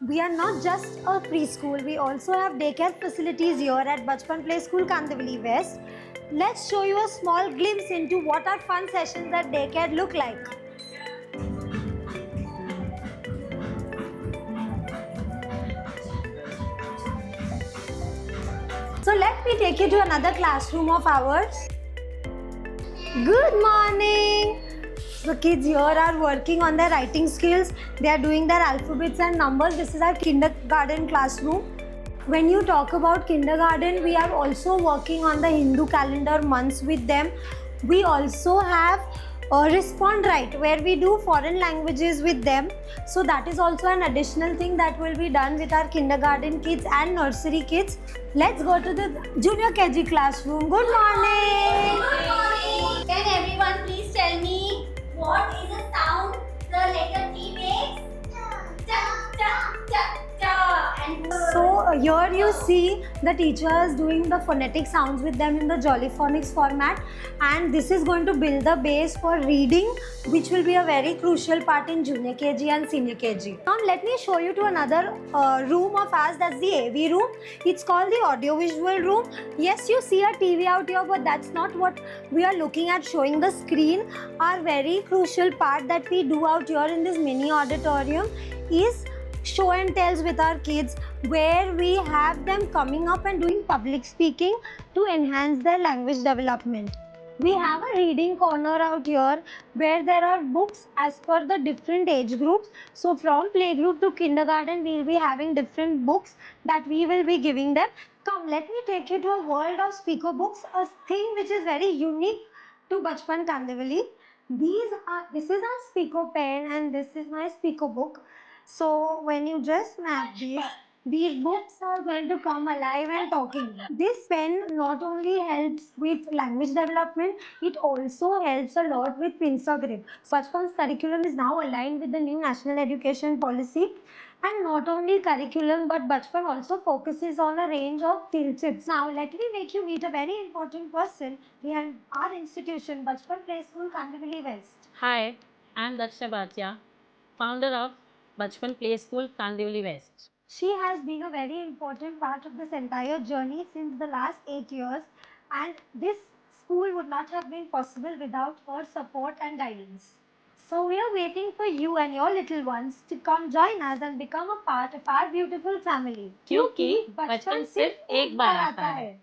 we are not just a preschool, we also have daycare facilities here at Bachpan Play School, Kandivali West. Let's show you a small glimpse into what our fun sessions at daycare look like. So let me take you to another classroom of ours. Good morning! The kids here are working on their writing skills. They are doing their alphabets and numbers. This is our kindergarten classroom. When you talk about kindergarten, we are also working on the Hindu calendar months with them. We also have Respond Right, where we do foreign languages with them. So that is also an additional thing that will be done with our kindergarten kids and nursery kids. Let's go to the junior KG classroom. Good morning! Good morning! Can everyone please tell me what is the sound the letter T makes? Ta, ta, ta, ta. And So here you see the teachers doing the phonetic sounds with them in the Jollyphonics format, and this is going to build the base for reading, which will be a very crucial part in junior KG and senior KG. Now let me show you to another room of ours, that's the AV room. It's called the audiovisual room. Yes, you see a TV out here, but that's not what we are looking at showing the screen. Our very crucial part that we do out here in this mini auditorium is show and tells with our kids, where we have them coming up and doing public speaking to enhance their language development. We have a reading corner out here where there are books as per the different age groups. So from playgroup to kindergarten, we'll be having different books that we will be giving them. Come, let me take you to a world of speaker books, a thing which is very unique to Bachpan Kandivali. This is our speaker pen and this is my speaker book. So when you just snap these books are going to come alive and talking. This pen not only helps with language development, it also helps a lot with pincer grip. Bachpan's curriculum is now aligned with the new national education policy. And not only curriculum, but Bachpan also focuses on a range of field trips. Now, let me make you meet a very important person behind our institution, Bachpan Play School, Kandivali West. Hi, I'm Daksha Bhatia, founder of Bachpan Play School, Kandivali West. She has been a very important part of this entire journey since the last 8 years, and this school would not have been possible without her support and guidance. So we are waiting for you and your little ones to come join us and become a part of our beautiful family. क्योंकि बचपन सिर्फ एक बार आता है।